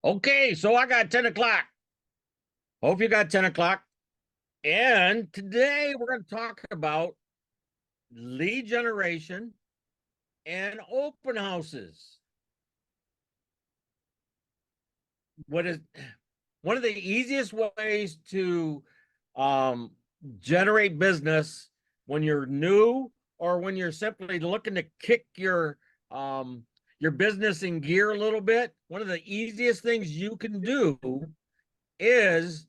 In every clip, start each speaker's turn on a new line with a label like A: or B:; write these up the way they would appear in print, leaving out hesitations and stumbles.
A: Okay, so I got 10 o'clock. Hope you got 10 o'clock. And today we're going to talk about lead generation and open houses. What is one of the easiest ways to um, generate business when you're new or when you're simply looking to kick your business in gear a little bit? One of the easiest things you can do is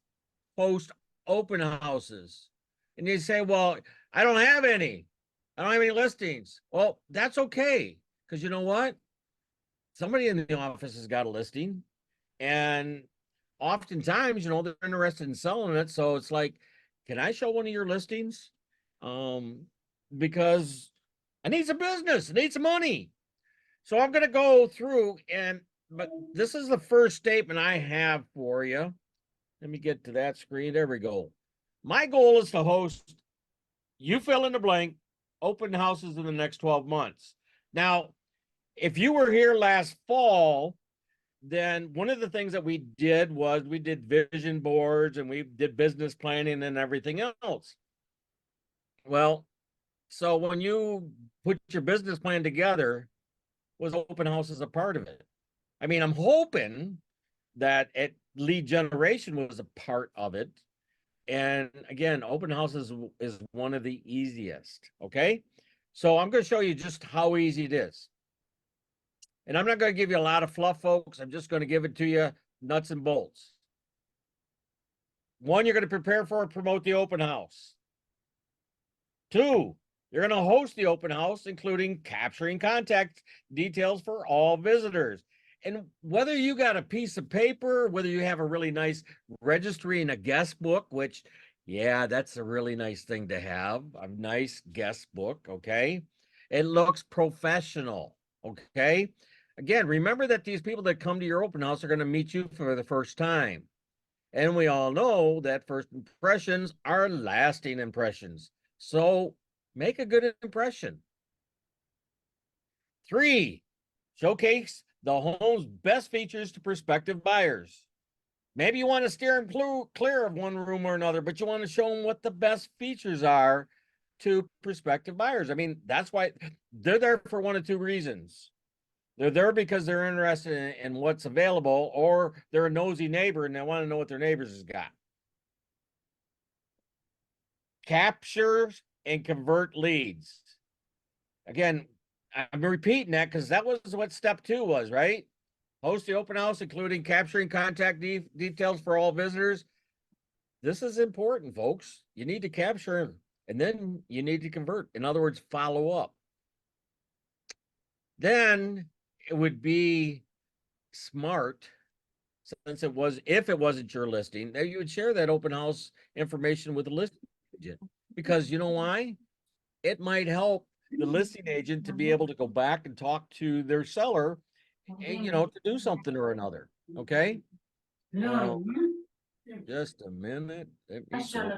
A: host open houses. And you say, well, I don't have any. I don't have any listings. Well, that's okay. Because you know what? Somebody in the office has got a listing. And oftentimes, they're interested in selling it. So it's like, can I show one of your listings? Um, because I need some business, I need some money. So I'm going to go through but this is the first statement I have for you. Let me get to that screen. There we go. My goal is to host, you fill in the blank, open houses in the next 12 months. Now, if you were here last fall, then one of the things that we did was we did vision boards and we did business planning and everything else. Well, so when you put your business plan together, was open houses a part of it? I mean, I'm hoping that lead generation was a part of it. And again, open houses is one of the easiest. Okay. So I'm going to show you just how easy it is. And I'm not going to give you a lot of fluff, folks. I'm just going to give it to you nuts and bolts. One, you're going to prepare for and promote the open house. Two, you're going to host the open house, including capturing contact details for all visitors. And whether you got a piece of paper, whether you have a really nice registry and a guest book, which, yeah, that's a really nice thing to have, a nice guest book, okay? It looks professional, okay? Again, remember that these people that come to your open house are going to meet you for the first time. And we all know that first impressions are lasting impressions. So make a good impression. Three, showcase the home's best features to prospective buyers. Maybe you want to steer them clear of one room or another, but you want to show them what the best features are to prospective buyers. I mean, that's why they're there for one of two reasons. They're there because they're interested in what's available, or they're a nosy neighbor and they want to know what their neighbors has got. Capture and convert leads. Again, I'm repeating that because that was what step 2 was, right? Host the open house, including capturing contact details for all visitors. This is important, folks. You need to capture them, and then you need to convert. In other words, follow up. Then it would be smart, since if it wasn't your listing, that you would share that open house information with the listing agent. Because you know why? It might help the listing agent to be able to go back and talk to their seller, and, to do something or another. Okay. Just a minute. Let me go.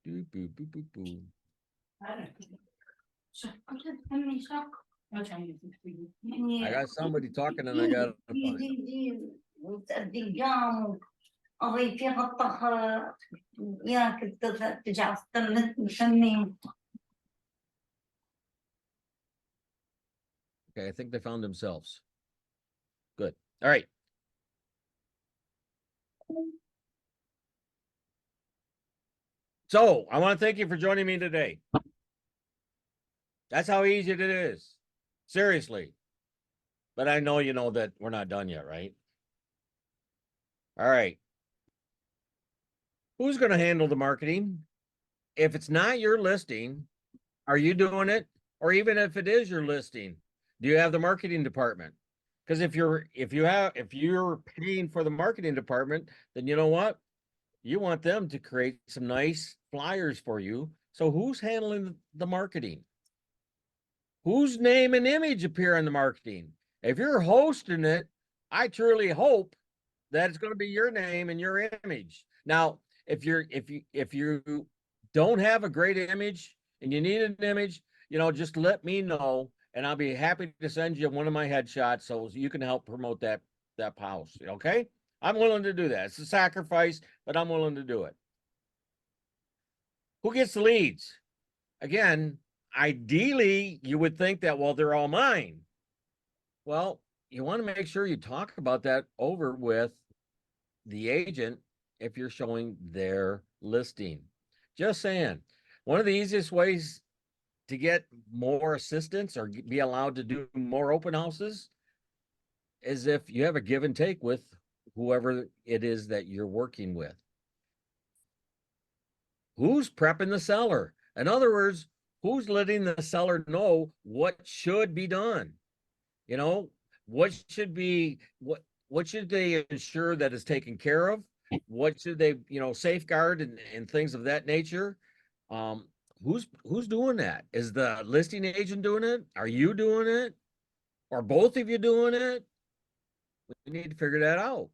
A: Boo, boo, boo, boo, boo. I got somebody talking and I got to find them. Okay, I think they found themselves. Good. All right. So I want to thank you for joining me today. That's how easy it is. Seriously. But I know you know that we're not done yet, right? All right. Who's going to handle the marketing? If it's not your listing, are you doing it? Or even if it is your listing, do you have the marketing department? Because if you're paying for the marketing department, then you know what? You want them to create some nice flyers for you. So who's handling the marketing? Whose name and image appear in the marketing? If you're hosting it, I truly hope that it's going to be your name and your image. Now, if you don't have a great image and you need an image, just let me know and I'll be happy to send you one of my headshots so you can help promote that that house. Okay. I'm willing to do that. It's a sacrifice, but I'm willing to do it. Who gets the leads? Again, ideally, you would think that, well, they're all mine. Well, you want to make sure you talk about that over with the agent if you're showing their listing. Just saying. One of the easiest ways to get more assistance or be allowed to do more open houses is if you have a give and take with whoever it is that you're working with. Who's prepping the seller? In other words, who's letting the seller know what should be done? You know, what should be what should they ensure that is taken care of? What should they, safeguard and things of that nature? Um, who's doing that? Is the listing agent doing it? Are you doing it? Are both of you doing it? We need to figure that out.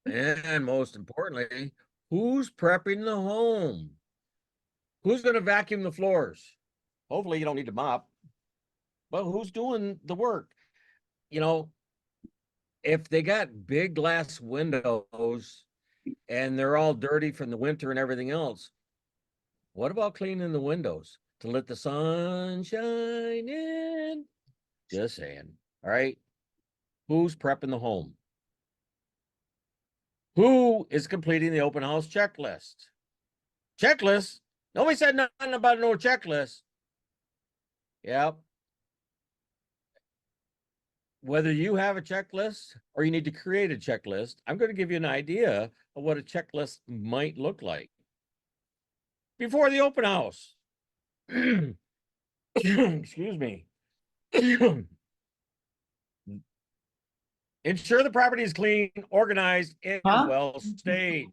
A: And most importantly, who's prepping the home? Who's going to vacuum the floors? Hopefully you don't need to mop, but who's doing the work? You know, if they got big glass windows and they're all dirty from the winter and everything else, what about cleaning the windows to let the sun shine in? Just saying. All right. Who's prepping the home? Who is completing the open house checklist? Checklist? Nobody said nothing about no checklist. Yep. Whether you have a checklist or you need to create a checklist, I'm going to give you an idea of what a checklist might look like. Before the open house. Excuse me. Ensure the property is clean, organized, and well stayed.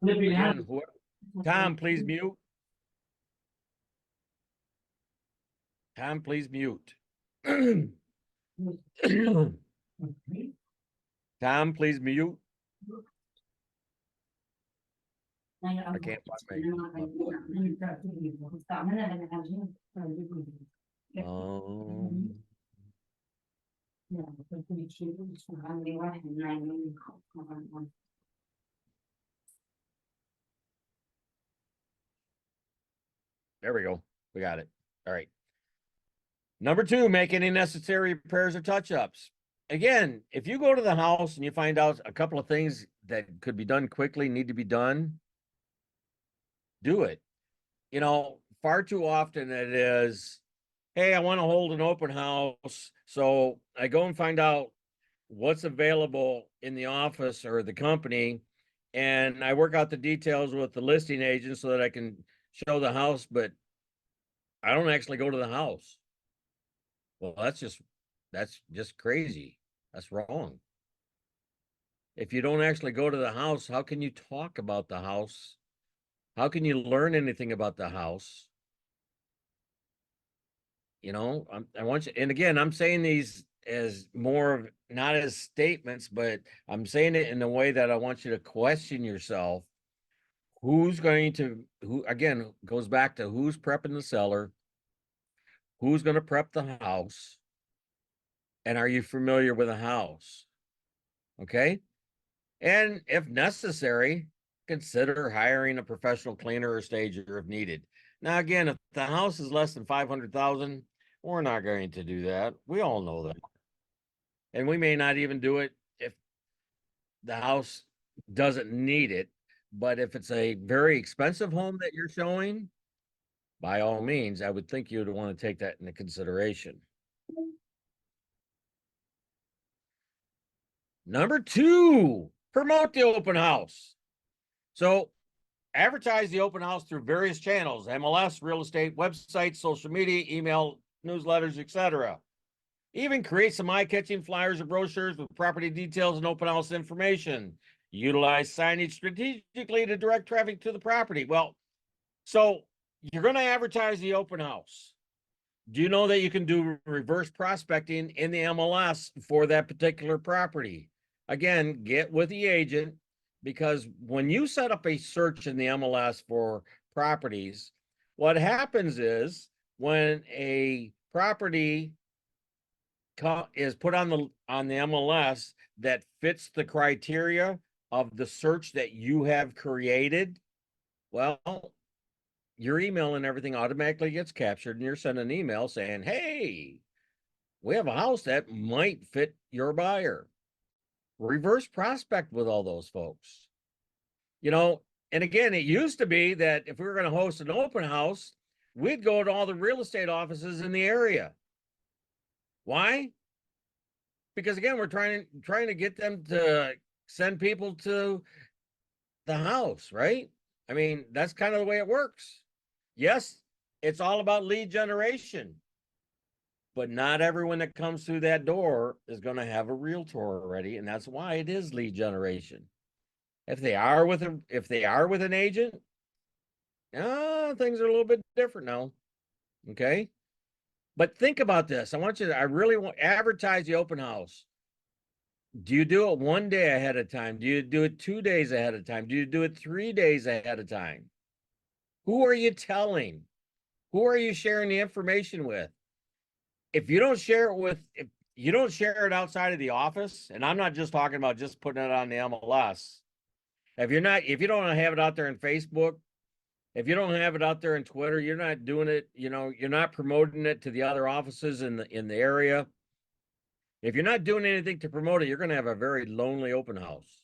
A: Again, Tom, please mute. Tom, please mute. Tom, please mute. I can't find there we go. We got it. All right. Number 2, make any necessary repairs or touch-ups. Again, if you go to the house and you find out a couple of things that could be done quickly, need to be done, do it. Far too often it is, hey, I want to hold an open house. So I go and find out what's available in the office or the company, and I work out the details with the listing agent so that I can show the house, but I don't actually go to the house. Well, that's just crazy. That's wrong. If you don't actually go to the house, how can you talk about the house? How can you learn anything about the house? I want you, and again, I'm saying these as more of not as statements, but I'm saying it in a way that I want you to question yourself. Who again goes back to who's prepping the seller, who's going to prep the house, and are you familiar with the house? Okay. And if necessary, consider hiring a professional cleaner or stager if needed. Now, again, if the house is less than 500,000, we're not going to do that. We all know that. And we may not even do it if the house doesn't need it. But if it's a very expensive home that you're showing, by all means, I would think you'd want to take that into consideration. Number 2, promote the open house. So advertise the open house through various channels, MLS, real estate, websites, social media, email, newsletters, etc. Even create some eye-catching flyers or brochures with property details and open house information. Utilize signage strategically to direct traffic to the property. Well, so you're going to advertise the open house. Do you know that you can do reverse prospecting in the MLS for that particular property? Again, get with the agent, because when you set up a search in the MLS for properties, what happens is when a property is put on the MLS that fits the criteria of the search that you have created, well, your email and everything automatically gets captured, and you're sending an email saying, hey, we have a house that might fit your buyer. Reverse prospect with all those folks. You know, and again, it used to be that if we were going to host an open house, we'd go to all the real estate offices in the area. Why? Because again, we're trying to get them to send people to the house, right? I mean, that's kind of the way it works. Yes, it's all about lead generation, but not everyone that comes through that door is going to have a realtor already, and that's why it is lead generation. If they are with an agent, things are a little bit different now. Okay. But think about this. I really want advertise the open house. Do you do it one day ahead of time? Do you do it 2 days ahead of time? Do you do it 3 days ahead of time? Who are you telling? Who are you sharing the information with? If you don't share it outside of the office, and I'm not just talking about just putting it on the MLS. If you don't have it out there in Facebook, if you don't have it out there in Twitter, you're not doing it, you're not promoting it to the other offices in the area. If you're not doing anything to promote it, you're going to have a very lonely open house.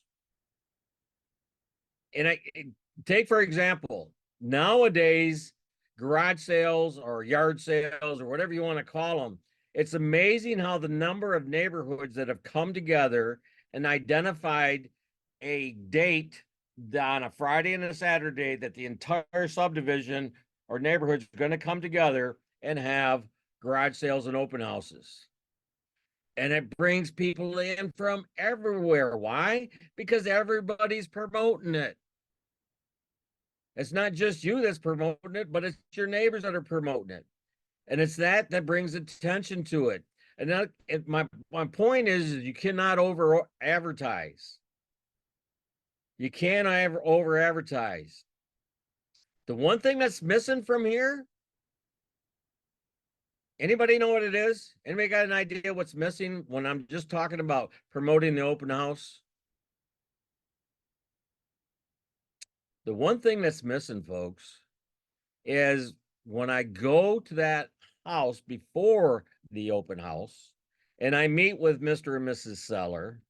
A: And take, for example, nowadays, garage sales or yard sales or whatever you want to call them, it's amazing how the number of neighborhoods that have come together and identified a date on a Friday and a Saturday that the entire subdivision or neighborhood is going to come together and have garage sales and open houses. And it brings people in from everywhere. Why? Because everybody's promoting it. It's not just you that's promoting it, but it's your neighbors that are promoting it. And it's that brings attention to it. And my point is you cannot over advertise. You can't over advertise. The one thing that's missing from here, anybody know what it is? Anybody got an idea what's missing when I'm just talking about promoting the open house? The one thing that's missing, folks, is when I go to that house before the open house and I meet with Mr. and Mrs. Seller,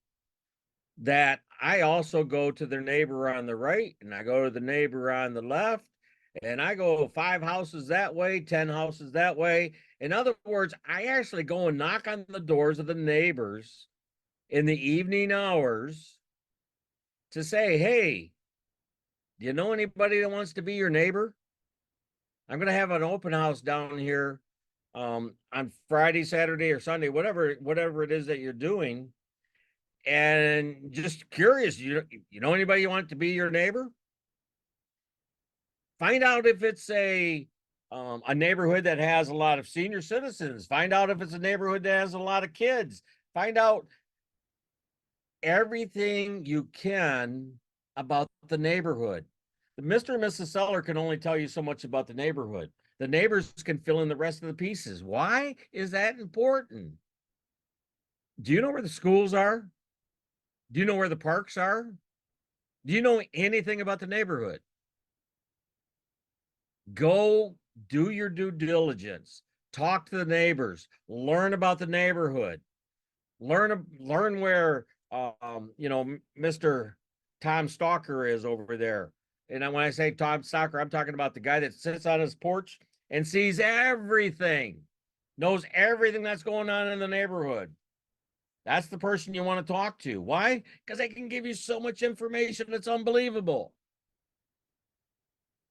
A: that I also go to their neighbor on the right and I go to the neighbor on the left and I go 5 houses that way, 10 houses that way. In other words, I actually go and knock on the doors of the neighbors in the evening hours to say, hey, do you know anybody that wants to be your neighbor? I'm going to have an open house down here on Friday, Saturday, or Sunday, whatever it is that you're doing. And just curious, you know anybody you want to be your neighbor? Find out if it's a neighborhood that has a lot of senior citizens. Find out if it's a neighborhood that has a lot of kids. Find out everything you can about the neighborhood. The Mr. and Mrs. Seller can only tell you so much about the neighborhood. The neighbors can fill in the rest of the pieces. Why is that important? Do you know where the schools are? Do you know where the parks are? Do you know anything about the neighborhood? Go do your due diligence. Talk to the neighbors. Learn about the neighborhood. Learn where Mr. Tom Stalker is over there. And when I say Tom Stalker, I'm talking about the guy that sits on his porch and sees everything, knows everything that's going on in the neighborhood. That's the person you want to talk to. Why? Because they can give you so much information that's unbelievable.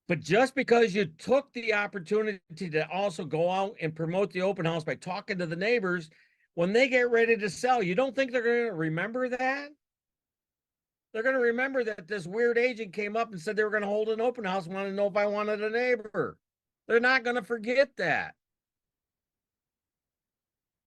A: But just because you took the opportunity to also go out and promote the open house by talking to the neighbors, when they get ready to sell, you don't think they're going to remember that? They're going to remember that this weird agent came up and said they were going to hold an open house and wanted to know if I wanted a neighbor. They're not going to forget that.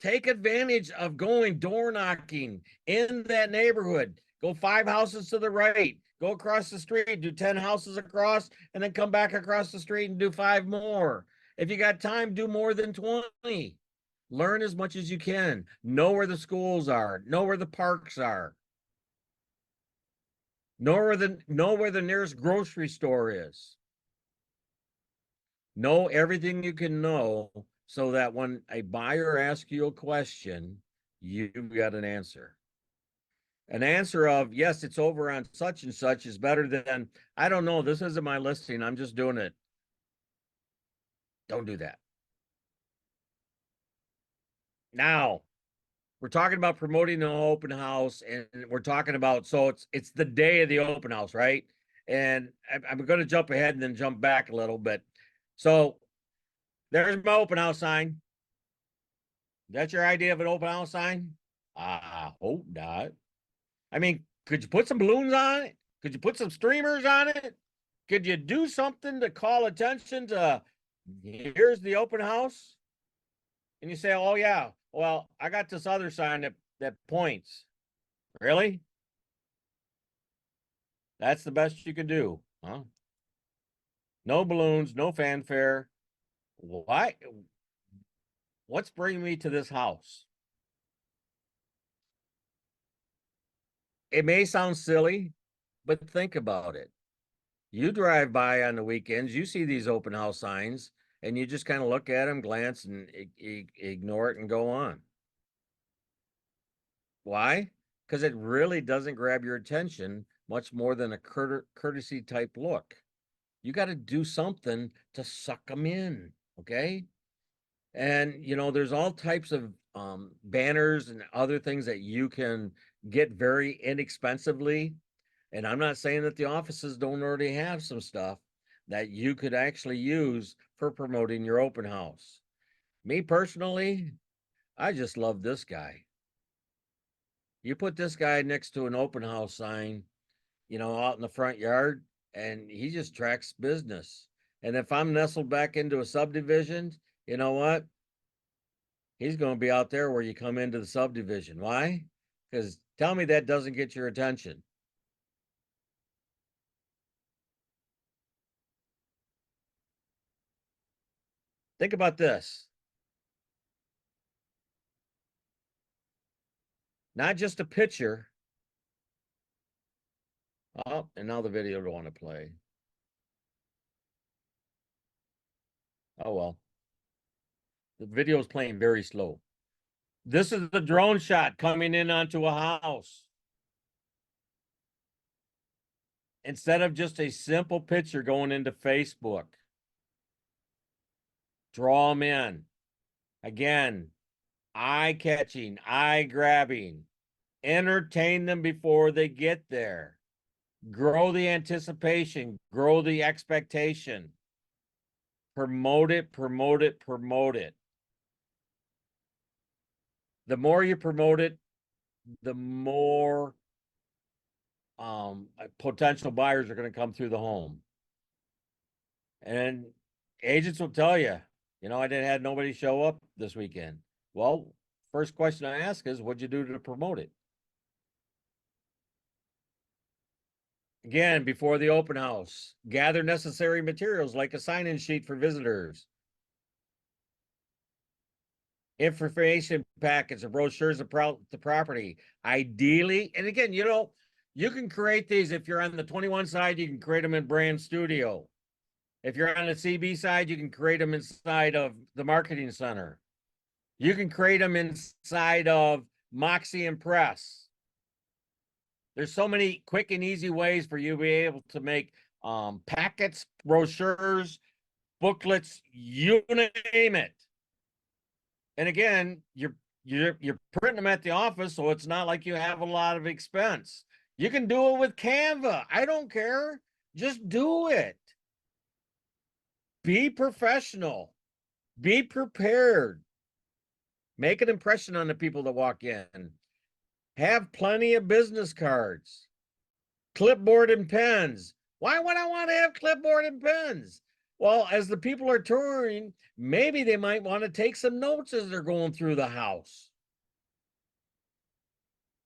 A: Take advantage of going door knocking in that neighborhood. Go 5 houses to the right. Go across the street, do 10 houses across, and then come back across the street and do 5 more. If you got time, do more than 20. Learn as much as you can. Know where the schools are. Know where the parks are. Know where the nearest grocery store is. Know everything you can know so that when a buyer asks you a question, you've got an answer. An answer of, yes, it's over on such and such is better than, I don't know, this isn't my listing, I'm just doing it. Don't do that. Now, we're talking about promoting an open house, and we're talking about, so it's the day of the open house, right? And I'm going to jump ahead and then jump back a little bit. So there's my open house sign. That's your idea of an open house sign? I hope not. I mean, could you put some balloons on it? Could you put some streamers on it? Could you do something to call attention to, here's the open house? And you say, oh yeah, well, I got this other sign that points. Really? That's the best you can do, huh? No balloons, no fanfare. Why? What's bringing me to this house? It may sound silly, but think about it. You drive by on the weekends, you see these open house signs, and you just kind of look at them, glance, and ignore it and go on. Why? Because it really doesn't grab your attention much more than a courtesy type look. You got to do something to suck them in, okay? And there's all types of banners and other things that you can get very inexpensively. And I'm not saying that the offices don't already have some stuff that you could actually use for promoting your open house. Me personally, I just love this guy. You put this guy next to an open house sign, out in the front yard, and he just tracks business. And if I'm nestled back into a subdivision, you know what? He's going to be out there where you come into the subdivision. Why? Because tell me that doesn't get your attention. Think about this. Not just a picture. Oh, and now the video don't want to play. Oh, well. The video is playing very slow. This is the drone shot coming in onto a house. Instead of just a simple picture going into Facebook. Draw them in. Again, eye-catching, eye-grabbing. Entertain them before they get there. Grow the anticipation, grow the expectation. Promote it, promote it, promote it. The more you promote it, the more potential buyers are going to come through the home. And agents will tell you, I didn't have nobody show up this weekend. Well, first question I ask is, what'd you do to promote it? Again, before the open house, gather necessary materials like a sign-in sheet for visitors, information packets or brochures of the property. Ideally, and again, you can create these. If you're on the 21 side, you can create them in Brand Studio. If you're on the CB side, you can create them inside of the Marketing Center. You can create them inside of Moxie and Press. There's so many quick and easy ways for you to be able to make packets, brochures, booklets, you name it. And again, you're printing them at the office, so it's not like you have a lot of expense. You can do it with Canva. I don't care. Just do it. Be professional. Be prepared. Make an impression on the people that walk in. Have plenty of business cards. Clipboard and pens. Why would I want to have clipboard and pens? Well, as the people are touring, maybe they might want to take some notes as they're going through the house.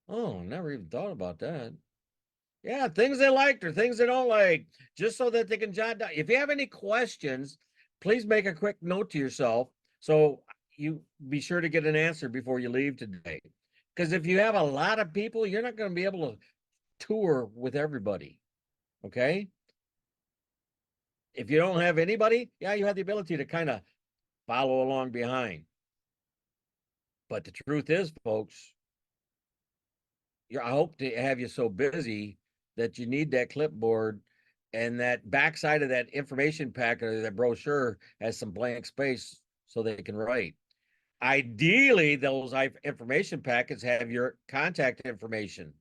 A: Oh, never even thought about that. Yeah, things they liked or things they don't like, just so that they can jot down. If you have any questions, please make a quick note to yourself. So you be sure to get an answer before you leave today. Because if you have a lot of people, you're not going to be able to tour with everybody. Okay. If you don't have anybody, yeah, you have the ability to kind of follow along behind. But the truth is, folks, I hope to have you so busy that you need that clipboard, and that backside of that information packet or that brochure has some blank space so they can write. Ideally, those information packets have your contact information.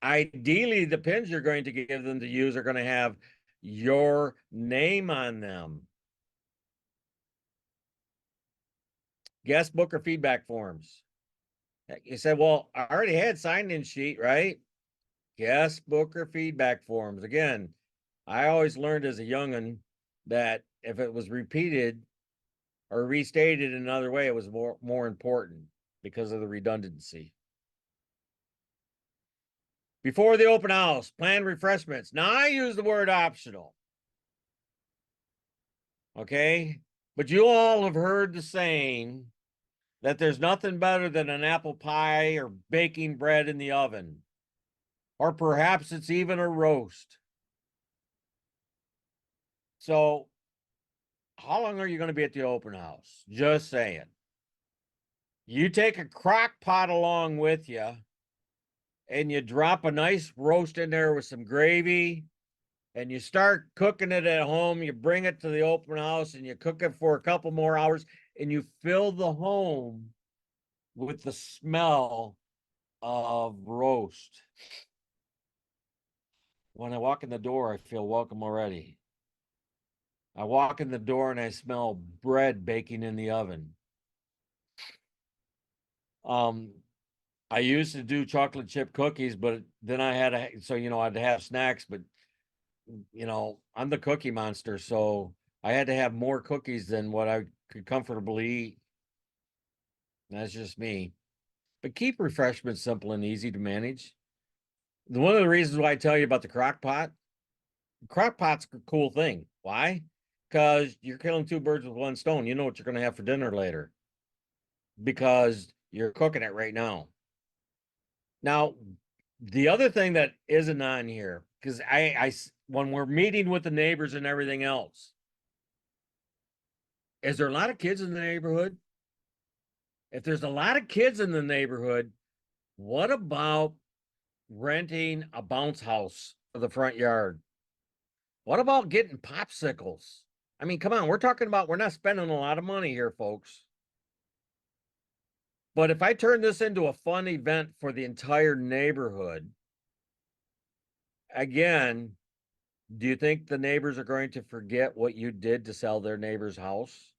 A: Ideally, the pins you're going to give them to use are going to have your name on them. Guest book or feedback forms. You said, well, I already had sign-in sheet, right? Guest book or feedback forms. Again, I always learned as a young'un that if it was repeated or restated in another way, it was more important because of the redundancy. Before the open house, plan refreshments. Now I use the word optional. Okay. But you all have heard the saying that there's nothing better than an apple pie or baking bread in the oven. Or perhaps it's even a roast. So, how long are you going to be at the open house? Just saying. You take a crock pot along with you and you drop a nice roast in there with some gravy and you start cooking it at home. You bring it to the open house and you cook it for a couple more hours and you fill the home with the smell of roast. When I walk in the door, I feel welcome already. I walk in the door and I smell bread baking in the oven. I used to do chocolate chip cookies, but then I had I'd have snacks, but I'm the cookie monster, so I had to have more cookies than what I could comfortably eat. That's just me. But keep refreshments simple and easy to manage. One of the reasons why I tell you about the crock pot's a cool thing. Why? Because you're killing two birds with one stone. You know what you're going to have for dinner later because you're cooking it right now. Now, the other thing that isn't on here, because when we're meeting with the neighbors and everything else, is there a lot of kids in the neighborhood? If there's a lot of kids in the neighborhood, what about renting a bounce house for the front yard? What about getting popsicles? I mean, come on, we're not spending a lot of money here, folks. But if I turn this into a fun event for the entire neighborhood, again, do you think the neighbors are going to forget what you did to sell their neighbor's house?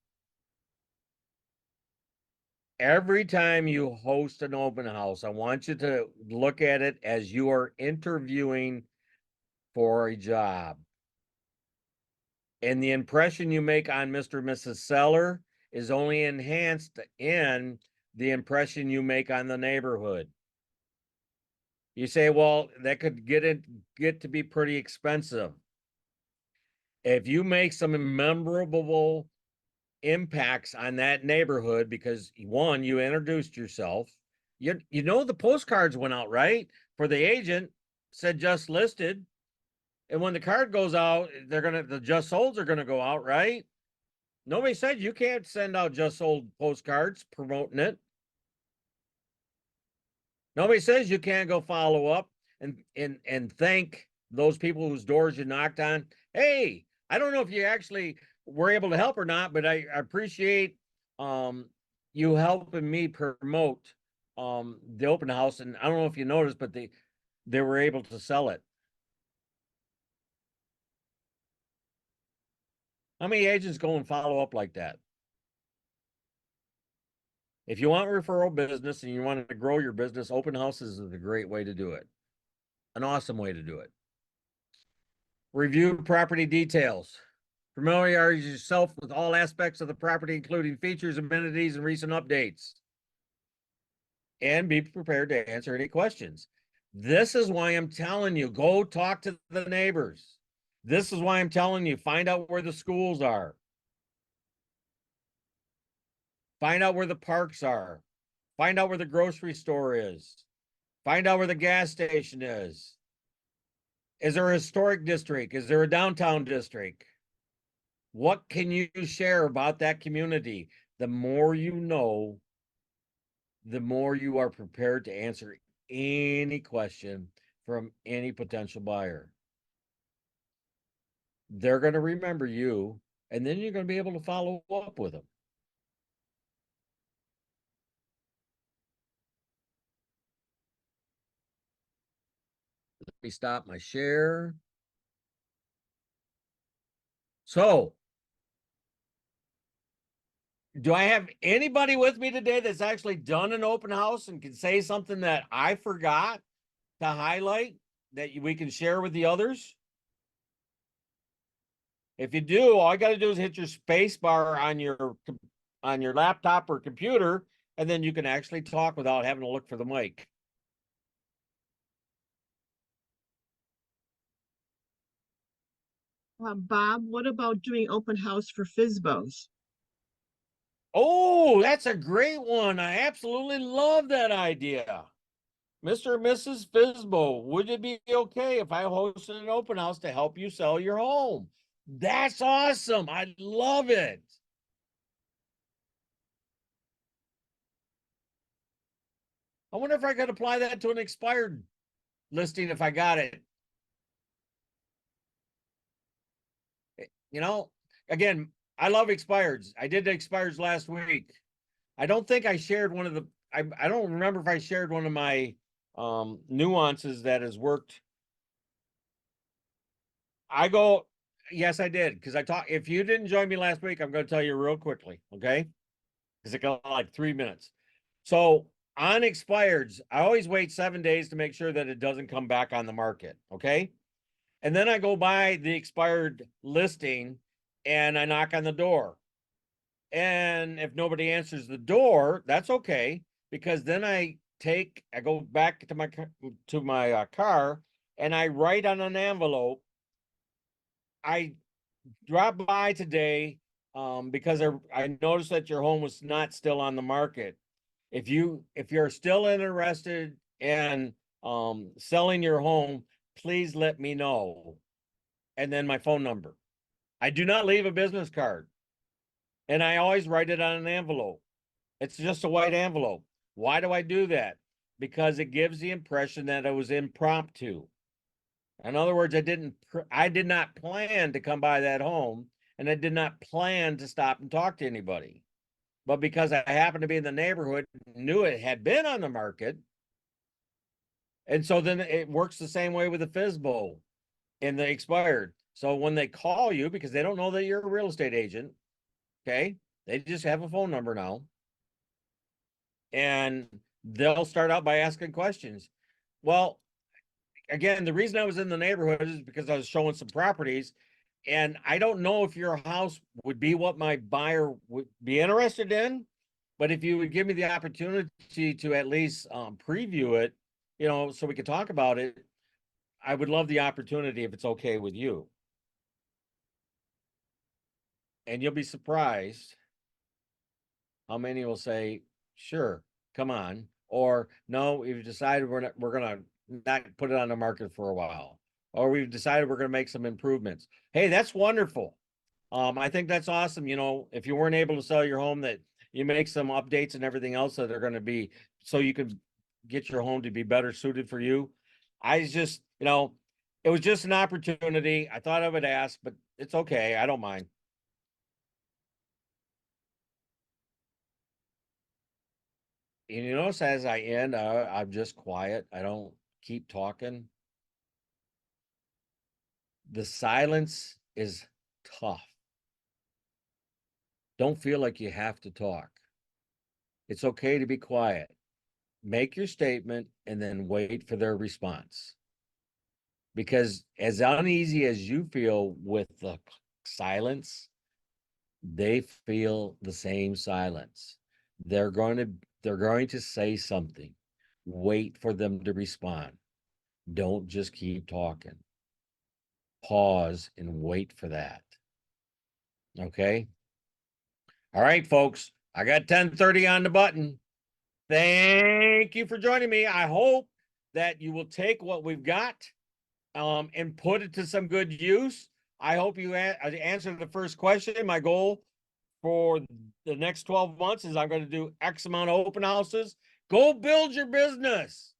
A: Every time you host an open house, I want you to look at it as you are interviewing for a job. And the impression you make on Mr. and Mrs. Seller is only enhanced in the impression you make on the neighborhood. You say, well, that could get to be pretty expensive. If you make some memorable impacts on that neighborhood because one, you introduced yourself. The postcards went out, right? For the agent, said just listed. And when the card goes out, the just solds are gonna go out, right? Nobody said you can't send out just sold postcards promoting it. Nobody says you can't go follow up and thank those people whose doors you knocked on. Hey, I don't know if you actually were able to help or not, but I appreciate you helping me promote the open house. And I don't know if you noticed, but they were able to sell it. How many agents go and follow up like that? If you want referral business and you want to grow your business, open houses is a great way to do it. An awesome way to do it. Review property details. Familiarize yourself with all aspects of the property, including features, amenities, and recent updates. And be prepared to answer any questions. This is why I'm telling you, go talk to the neighbors. This is why I'm telling you, find out where the schools are. Find out where the parks are. Find out where the grocery store is. Find out where the gas station is. Is there a historic district? Is there a downtown district? What can you share about that community? The more you know, the more you are prepared to answer any question from any potential buyer. They're going to remember you, and then you're going to be able to follow up with them. Let me stop my share. So, do I have anybody with me today that's actually done an open house and can say something that I forgot to highlight that we can share with the others? If you do, all you got to do is hit your space bar on your laptop or computer, and then you can actually talk without having to look for the mic.
B: Bob, what about doing open house for FSBOs?
A: Oh, that's a great one. I absolutely love that idea. Mr. and Mrs. Fisbo, would it be okay if I hosted an open house to help you sell your home? That's awesome. I love it. I wonder if I could apply that to an expired listing if I got it. You know, again, I love expireds. I did the expireds last week. I don't think I shared one of the, I don't remember if I shared one of my nuances that has worked. I go, yes, I did. Because if you didn't join me last week, I'm going to tell you real quickly. Okay. Because it got like 3 minutes. So on expireds, I always wait 7 days to make sure that it doesn't come back on the market. Okay. And then I go by the expired listing and I knock on the door. And if nobody answers the door, that's okay, because then I go back to my car and I write on an envelope. I dropped by today because I noticed that your home was not still on the market. If you're still interested in selling your home, please let me know. And then my phone number. I do not leave a business card, and I always write it on an envelope. It's just a white envelope. Why do I do that? Because it gives the impression that it was impromptu. In other words, I did not plan to come by that home, and I did not plan to stop and talk to anybody. But because I happened to be in the neighborhood, knew it had been on the market, and so then it works the same way with the FSBO and the expired. So when they call you, because they don't know that you're a real estate agent, okay, they just have a phone number now, and they'll start out by asking questions. Well, again, the reason I was in the neighborhood is because I was showing some properties, and I don't know if your house would be what my buyer would be interested in, but if you would give me the opportunity to at least preview it, so we could talk about it, I would love the opportunity if it's okay with you. And you'll be surprised how many will say, sure, come on. Or no, we've decided we're gonna not put it on the market for a while. Or we've decided we're gonna make some improvements. Hey, that's wonderful. I think that's awesome. If you weren't able to sell your home, that you make some updates and everything else that are going to be so you can get your home to be better suited for you. I just, it was just an opportunity. I thought I would ask, but it's okay. I don't mind. And you notice as I end, I'm just quiet. I don't keep talking. The silence is tough. Don't feel like you have to talk. It's okay to be quiet. Make your statement and then wait for their response. Because as uneasy as you feel with the silence, they feel the same silence. They're going to say something. Wait for them to respond. Don't just keep talking. Pause and wait for that. Okay? All right, folks. I got 10:30 on the button. Thank you for joining me. I hope that you will take what we've got and put it to some good use. I hope you answered the first question. My goal for the next 12 months is I'm going to do X amount of open houses. Go build your business.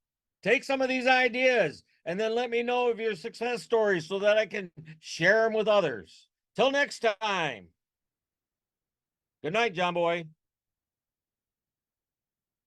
A: Take some of these ideas and then let me know of your success stories so that I can share them with others. Till next time. Good night, John Boy.